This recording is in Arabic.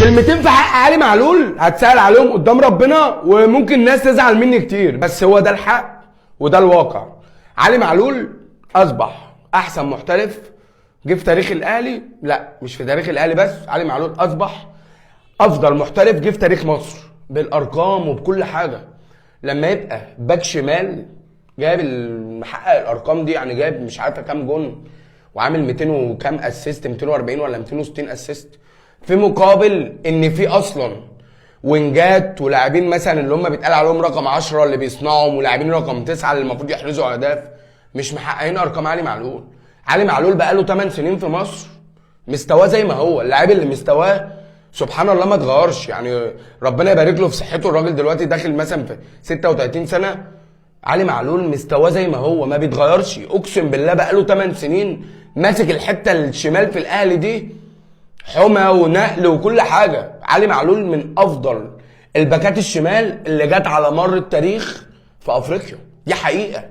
كلمتين في حق علي معلول هتسأل عليهم قدام ربنا، وممكن ناس تزعل مني كتير، بس هو ده الحق وده الواقع. علي معلول اصبح احسن محترف جه في تاريخ الاهلي، لا مش في تاريخ الاهلي بس، علي معلول اصبح افضل محترف جه في تاريخ مصر بالارقام وبكل حاجه. لما يبقى باك شمال جايب محقق الارقام دي، يعني جايب مش عارفه كام جون وعامل 200 وكام اسيست، 240 ولا 260 اسيست، في مقابل ان في اصلا وينجات ولاعبين مثلا اللي هم بيتقال عليهم رقم 10 اللي بيصنعهم، ولاعبين رقم 9 اللي المفروض يحرزوا اهداف، مش محققين ارقام علي معلول. علي معلول بقاله 8 سنين في مصر مستواه زي ما هو، اللاعب اللي مستواه سبحان الله ما اتغيرش، يعني ربنا يبارك له في صحته، الراجل دلوقتي داخل مثلا في 36 سنه. علي معلول مستواه زي ما هو ما بيتغيرش، اقسم بالله بقاله 8 سنين ماسك الحته الشمال في الاهلي دي حمى ونقل وكل حاجه. علي معلول من افضل الباكات الشمال اللي جت على مر التاريخ في افريقيا، دي حقيقه.